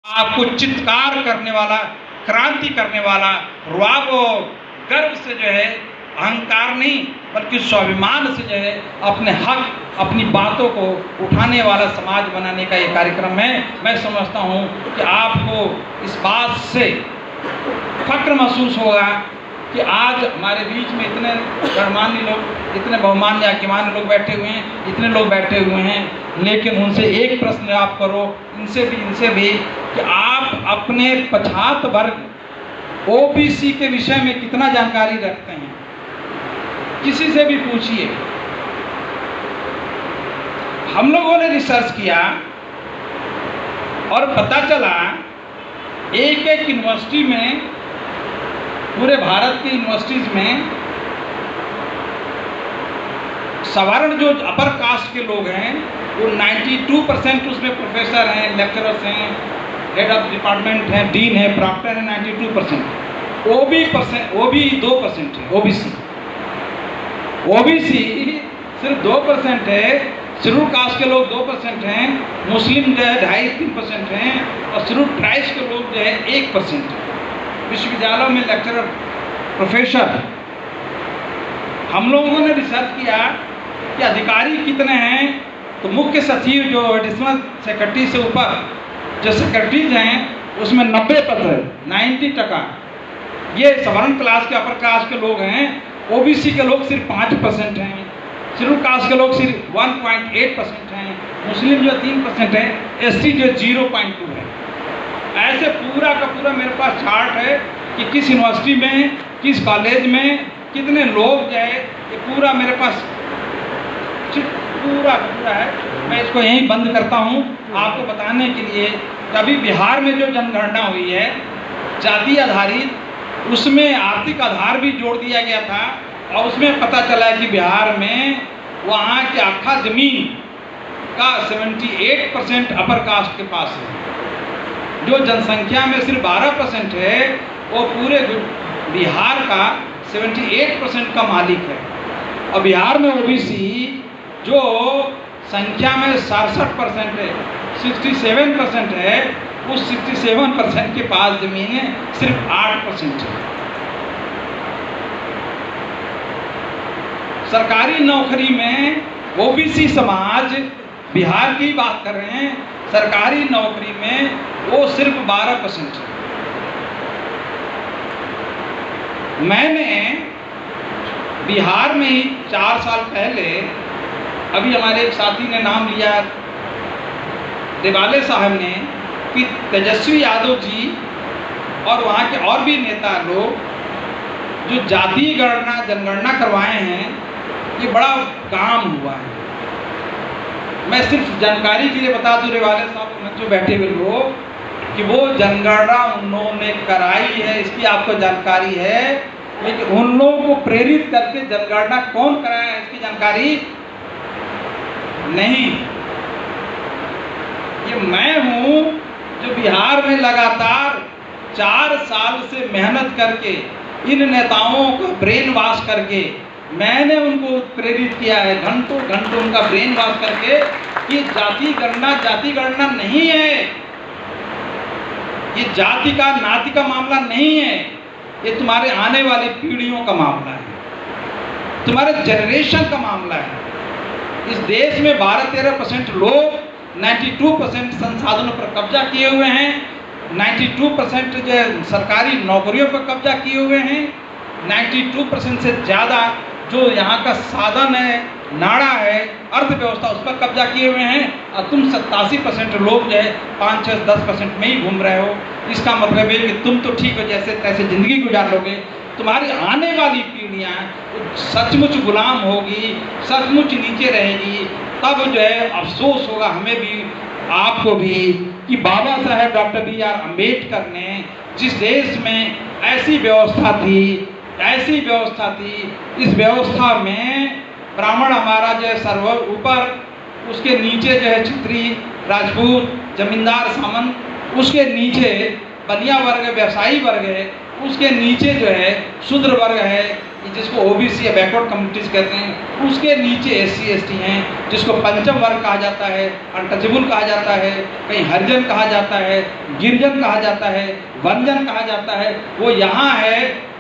आपको चित्कार करने वाला, क्रांति करने वाला, राग और गर्व से जो है, अहंकार नहीं बल्कि स्वाभिमान से जो है अपने हक, अपनी बातों को उठाने वाला समाज बनाने का ये कार्यक्रम है। मैं समझता हूँ कि आपको इस बात से फक्र महसूस होगा कि आज हमारे बीच में इतने गणमान्य लोग, इतने बहुमान्य अज्ञान्य लोग बैठे हुए हैं, इतने लोग बैठे हुए हैं, लेकिन उनसे एक प्रश्न आप करो, इनसे भी कि आप अपने पछात वर्ग ओबीसी के विषय में कितना जानकारी रखते हैं। किसी से भी पूछिए। हम लोगों ने रिसर्च किया और पता चला एक एक यूनिवर्सिटी में, पूरे भारत की यूनिवर्सिटीज में सवर्ण जो अपर कास्ट के लोग हैं वो 92% उसमें प्रोफेसर हैं, लेक्चरर्स हैं, हेड ऑफ डिपार्टमेंट हैं, डीन है, प्रॉक्टर है, 92%। ओबी 2% है। ओबीसी सिर्फ 2% है। शेड्यूल कास्ट के लोग 2% हैं, मुस्लिम जो है 2.5-3% हैं और शेड्यूल ट्राइब्स के लोग जो है 1% हैं। विश्वविद्यालयों में लेक्चरर, प्रोफेसर। हम लोगों ने रिसर्च किया कि अधिकारी कितने हैं, तो मुख्य सचिव जो एडिशनल सेक्रेटरी से ऊपर जो सेक्रेटरीज हैं उसमें 90% ये सवर्ण क्लास के, अपर क्लास के लोग हैं। ओबीसी के लोग सिर्फ 5% हैं, शेड्यूल कास्ट के लोग सिर्फ 1.8% हैं, मुस्लिम जो 3% है, एसटी जो 0.2 है। ऐसे पूरा का पूरा मेरे पास चार्ट है कि किस यूनिवर्सिटी में, किस कॉलेज में कितने लोग जो है, ये पूरा मेरे पास पूरा है। मैं इसको यहीं बंद करता हूँ आपको बताने के लिए कि अभी बिहार में जो जनगणना हुई है जाति आधारित, उसमें आर्थिक आधार भी जोड़ दिया गया था और उसमें पता चला कि बिहार में वहाँ की आखा जमीन का 78% अपर कास्ट के पास है। जो जनसंख्या में सिर्फ 12% है, वो पूरे बिहार का 78% का मालिक है। और बिहार में ओबीसी जो संख्या में 67% है, 67% है, उस 67% के पास जमीनें सिर्फ 8% है। सरकारी नौकरी में ओबीसी समाज, बिहार की बात कर रहे हैं, सरकारी नौकरी में वो सिर्फ 12% है। मैंने बिहार में ही 4 साल पहले, अभी हमारे एक साथी ने नाम लिया देवाले साहब ने, कि तेजस्वी यादव जी और वहाँ के और भी नेता लोग जो जातीय गणना, जनगणना करवाए हैं, ये बड़ा काम हुआ है। मैं सिर्फ जानकारी के लिए बता दूं रेवाले साहब जो बैठे हुए लोग, कि वो जनगणना उन्होंने कराई है, इसकी आपको जानकारी है, लेकिन उन लोगों को प्रेरित करके जनगणना कौन कराया है इसकी जानकारी नहीं। ये मैं हूँ जो बिहार में लगातार 4 साल से मेहनत करके इन नेताओं को ब्रेन वॉश करके मैंने उनको प्रेरित किया है, घंटों उनका ब्रेन वॉश करके कि जाति गणना नहीं है, ये जाति का नाती का मामला नहीं है, ये तुम्हारे आने वाली पीढ़ियों का मामला है, तुम्हारे जनरेशन का मामला है। इस देश में 12-13% लोग 92% संसाधनों पर कब्जा किए हुए हैं, 92% जो सरकारी नौकरियों पर कब्जा किए हुए हैं, 92% से ज़्यादा जो यहाँ का साधन है, नाड़ा है, अर्थव्यवस्था, उस पर कब्जा किए हुए हैं। और तुम 87% लोग जो है 5-6-10% में ही घूम रहे हो। इसका मतलब है कि तुम तो ठीक हो, जैसे तैसे ज़िंदगी गुजार लोगे, तुम्हारी आने वाली पीढ़ियाँ सचमुच गुलाम होगी, सचमुच नीचे रहेगी। तब जो है अफसोस होगा हमें भी, आपको भी, कि बाबा साहेब डॉक्टर B.R. अम्बेडकर ने जिस देश में ऐसी व्यवस्था थी, इस व्यवस्था में ब्राह्मण हमारा जो है सर्व ऊपर, उसके नीचे जो है क्षत्रिय, राजपूत, जमींदार, सामंत, उसके नीचे बनिया वर्ग, व्यवसायी वर्ग है, उसके नीचे जो है शूद्र वर्ग है, जिसको ओबीसी या बैकवर्ड कम्युनिटीज कहते हैं, उसके नीचे SC ST हैं, जिसको पंचम वर्ग कहा जाता है, अनटचेबल कहा जाता है, कहीं हरिजन कहा जाता है, गिरजन कहा जाता है, वंजन कहा जाता है, वो यहाँ है।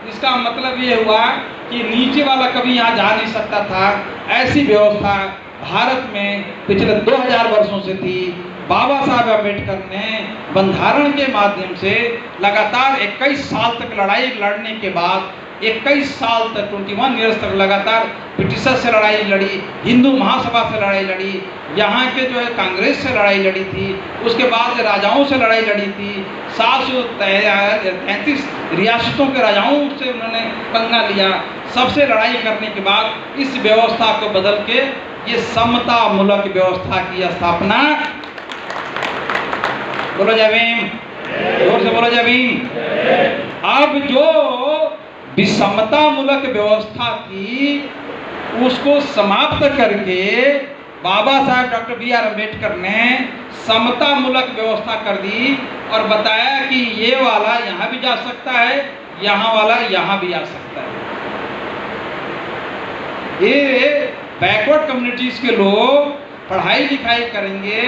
इसका मतलब ये हुआ कि नीचे वाला कभी यहाँ जा नहीं सकता था। ऐसी व्यवस्था भारत में पिछले 2000 वर्षों से थी। बाबा साहब अम्बेडकर ने बंधारण के माध्यम से लगातार 21 साल तक लड़ाई लड़ने के बाद 21 साल तक 21 ईयर्स तक लगातार ब्रिटिशर से लड़ाई लड़ी, हिंदू महासभा से लड़ाई लड़ी, यहाँ के जो है कांग्रेस से लड़ाई लड़ी थी, उसके बाद राजाओं से लड़ाई लड़ी थी, 733 रियासतों के राजाओं से उन्होंने पंगा लिया। सबसे लड़ाई करने के बाद इस व्यवस्था को बदल के ये समतामूलक व्यवस्था की स्थापना, बोलो जय भीम, जोर से बोलो जय भीम। अब जो विषमतामूलक व्यवस्था थी उसको समाप्त करके बाबा साहब डॉक्टर BR अम्बेडकर ने समतामूलक व्यवस्था कर दी और बताया कि ये वाला यहाँ भी जा सकता है, यहाँ वाला यहाँ भी आ सकता है। ये बैकवर्ड कम्युनिटीज के लोग पढ़ाई लिखाई करेंगे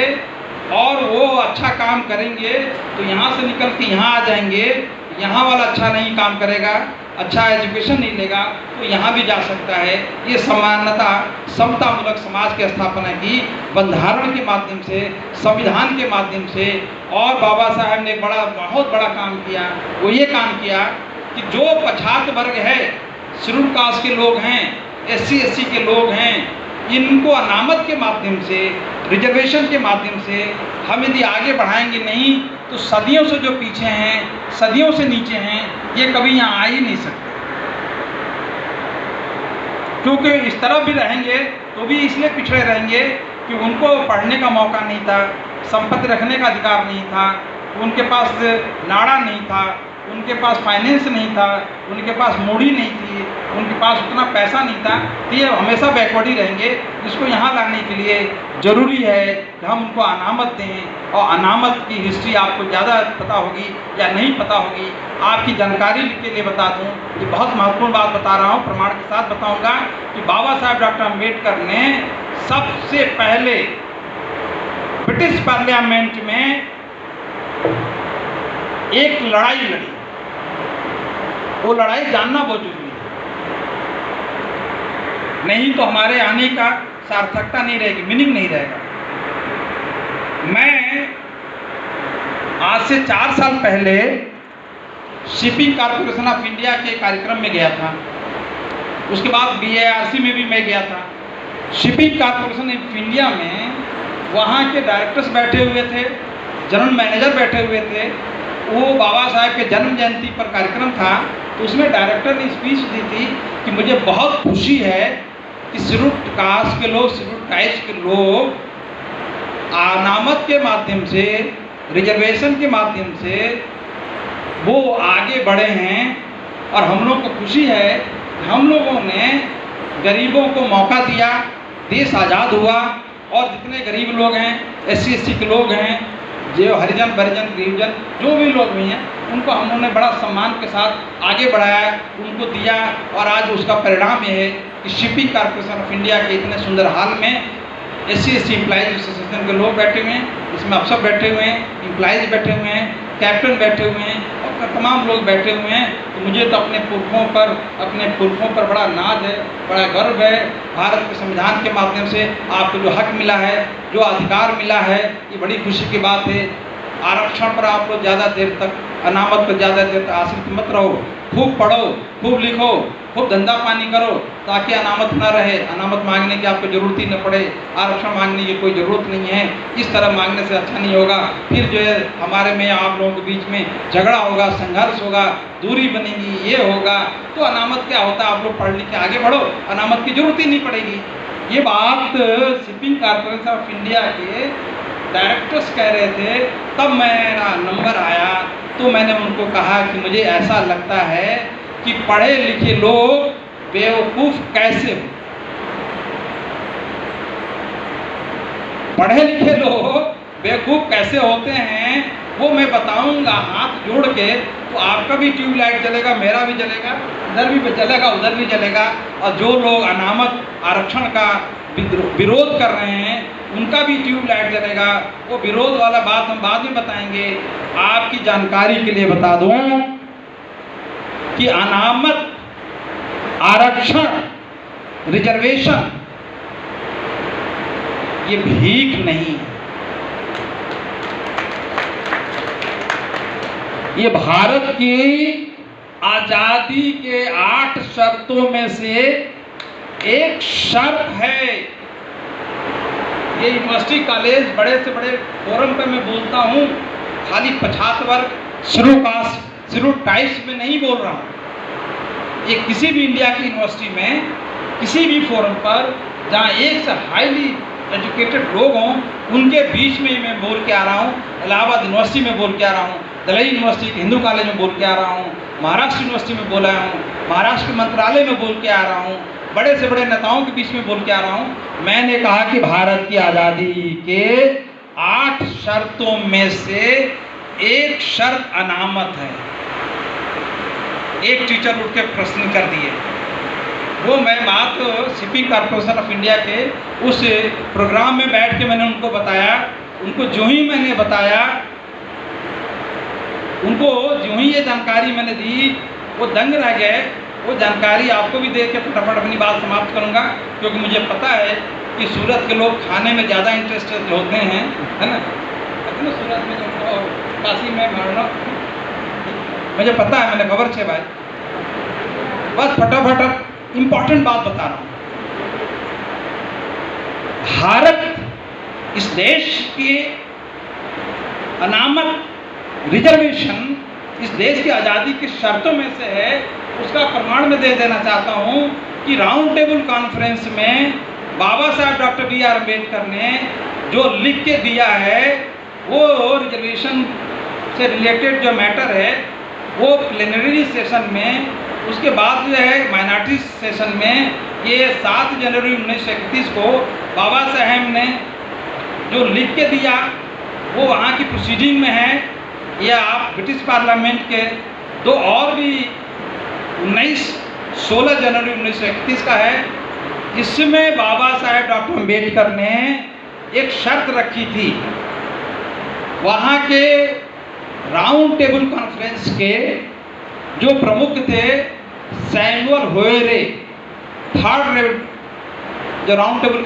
और वो अच्छा काम करेंगे तो यहाँ से निकल के यहाँ आ जाएंगे, यहाँ वाला अच्छा नहीं काम करेगा, अच्छा एजुकेशन नहीं लेगा तो यहाँ भी जा सकता है। ये समानता समतामूलक समाज की स्थापना की बंधारण के माध्यम से, संविधान के माध्यम से। और बाबा साहब ने एक बहुत बड़ा काम किया। वो ये काम किया कि जो पछात वर्ग है, शेड्यूल कास्ट के लोग हैं, SC ST के लोग हैं, इनको अनामत के माध्यम से, रिजर्वेशन के माध्यम से हम यदि आगे बढ़ाएंगे नहीं तो सदियों से जो पीछे हैं, सदियों से नीचे हैं, ये कभी यहाँ आ ही नहीं सकते। क्योंकि इस तरफ भी रहेंगे तो भी इसलिए पिछड़े रहेंगे कि उनको पढ़ने का मौका नहीं था, संपत्ति रखने का अधिकार नहीं था, उनके पास नाड़ा नहीं था, उनके पास फाइनेंस नहीं था, उनके पास मूड़ी नहीं थी, उनके पास उतना पैसा नहीं था, तो ये हमेशा बैकवर्ड ही रहेंगे। जिसको यहाँ लाने के लिए ज़रूरी है कि हम उनको अनामत दें। और अनामत की हिस्ट्री आपको ज़्यादा पता होगी या नहीं पता होगी, आपकी जानकारी के लिए बता दूँ, ये बहुत महत्वपूर्ण बात बता रहा हूँ, प्रमाण के साथ बताऊँगा कि बाबा साहब डॉक्टर अम्बेडकर ने सबसे पहले ब्रिटिश पार्लियामेंट में एक लड़ाई लड़ी। वो लड़ाई जानना बहुत जरूरी है, नहीं तो हमारे आने का सार्थकता नहीं रहेगी, मीनिंग नहीं रहेगा। मैं आज से 4 साल पहले शिपिंग कॉर्पोरेशन ऑफ इंडिया के कार्यक्रम में गया था। उसके बाद BIRC में भी मैं गया था। शिपिंग कॉर्पोरेशन ऑफ इंडिया में वहाँ के डायरेक्टर्स बैठे हुए थे, जनरल मैनेजर बैठे हुए थे। वो बाबा साहब के जन्म जयंती पर कार्यक्रम था, तो उसमें डायरेक्टर ने स्पीच दी थी कि मुझे बहुत खुशी है कि शेड्यूल कास्ट के लोग, शेड्यूल ट्राइब्स के लोग अनामत के माध्यम से, रिजर्वेशन के माध्यम से वो आगे बढ़े हैं। और हम लोग को खुशी है कि हम लोगों ने गरीबों को मौका दिया, देश आज़ाद हुआ। और जितने गरीब लोग हैं, SC ST के लोग हैं, जो हरिजन परिजन गिरिजन जो भी लोग भी हैं, उनको हम लोगों ने बड़ा सम्मान के साथ आगे बढ़ाया, उनको दिया। और आज उसका परिणाम ये है कि शिपिंग कॉर्पोरेशन ऑफ इंडिया के इतने सुंदर हाल में SC ST एम्प्लॉइज एसोसिएशन के लोग बैठे हुए हैं, इसमें अफसर बैठे हुए हैं, एम्प्लॉइज बैठे हुए हैं, कैप्टन बैठे हुए हैं और तमाम लोग बैठे हुए हैं। तो मुझे तो अपने पुरखों पर बड़ा नाज है, बड़ा गर्व है। भारत के संविधान के माध्यम से आपको जो हक मिला है, जो अधिकार मिला है, ये बड़ी खुशी की बात है। आरक्षण पर आप लोग ज़्यादा देर तक, अनामत पर ज़्यादा देर तक आश्रित मत रहो। खूब पढ़ो, खूब लिखो, खूब धंधा पानी करो, ताकि अनामत ना रहे। अनामत मांगने की आपको ज़रूरत ही न पड़े, आरक्षण मांगने की कोई ज़रूरत नहीं है। इस तरह मांगने से अच्छा नहीं होगा। फिर जो है हमारे में आप लोगों के बीच में झगड़ा होगा, संघर्ष होगा, दूरी बनेगी, ये होगा। तो अनामत क्या होता है, आप लोग पढ़ लिख के आगे बढ़ो, अनामत की ज़रूरत ही नहीं पड़ेगी। ये बात शिपिंग कॉर्पोरेशन ऑफ इंडिया के डायरेक्टर्स कह रहे थे। तब मेरा नंबर आया तो मैंने उनको कहा कि मुझे ऐसा लगता है कि पढ़े लिखे लोग बेवकूफ़ कैसे हो। पढ़े लिखे लोग बेवकूफ़ कैसे होते हैं वो मैं बताऊंगा हाथ जोड़ के, तो आपका भी ट्यूबलाइट जलेगा, मेरा भी जलेगा, इधर भी जलेगा, उधर भी जलेगा। और जो लोग अनामत आरक्षण का विरोध कर रहे हैं उनका भी ट्यूबलाइट जलेगा। वो विरोध वाला बात हम बाद में बताएंगे। आपकी जानकारी के लिए बता दूं कि अनामत आरक्षण, रिजर्वेशन ये भीख नहीं है, ये भारत की आजादी के 8 शर्तों में से एक शर्त है। ये यूनिवर्सिटी कॉलेज बड़े से बड़े फोरम पे मैं बोलता हूँ, खाली 50 वर्ग शेड्यूल कास्ट शेड्यूल ट्राइब्स में नहीं बोल रहा हूँ। ये किसी भी इंडिया की यूनिवर्सिटी में किसी भी फोरम पर जहाँ एक से हाईली एजुकेटेड लोग हों उनके बीच में मैं बोल के आ रहा हूँ। इलाहाबाद यूनिवर्सिटी में बोल के आ रहा हूँ, दलाई यूनिवर्सिटी हिंदू कॉलेज में बोल के आ रहा हूँ, महाराष्ट्र यूनिवर्सिटी में बोला हूँ, महाराष्ट्र मंत्रालय में बोल के आ रहा हूँ, बड़े से बड़े नेताओं के बीच में बोल के आ रहा हूँ। मैंने कहा कि भारत की आज़ादी के 8 शर्तों में से एक शर्त अनामत है। एक टीचर उठ के प्रश्न कर दिए, वो मैं बात शिपिंग कॉर्पोरेशन ऑफ इंडिया के उस प्रोग्राम में बैठ के मैंने उनको बताया। उनको जो ही मैंने बताया, उनको जो ही ये जानकारी मैंने दी, वो दंग रह गए। वो जानकारी आपको भी दे के फटाफट अपनी बात समाप्त करूंगा, क्योंकि मुझे पता है कि सूरत के लोग खाने में ज़्यादा इंटरेस्टेड होते हैं, है ना। सूरत में जो काशी में मारना मुझे पता है, मैंने खबर छे भाई। बस फटाफट इंपॉर्टेंट बात बता रहा हूँ। भारत इस देश के अनामत रिजर्वेशन इस देश की आज़ादी की शर्तों में से है। उसका प्रमाण मैं दे देना चाहता हूँ कि राउंड टेबल कॉन्फ्रेंस में बाबा साहब डॉक्टर B.R. अम्बेडकर ने जो लिख के दिया है, वो रिजर्वेशन से रिलेटेड जो मैटर है वो प्लेनरी सेशन में, उसके बाद जो है माइनॉरिटी सेशन में, ये 7 जनवरी 1931 को बाबा साहब ने जो लिख के दिया वो वहाँ की प्रोसीडिंग में है। या आप ब्रिटिश पार्लियामेंट के 2 और भी 16 जनवरी 1931 का है, जिसमें बाबा साहेब डॉक्टर अम्बेडकर ने एक शर्त रखी थी। वहाँ के राउंड टेबल कॉन्फ्रेंस के जो प्रमुख थे सैमुअल होयरे, 3rd जो राउंड टेबल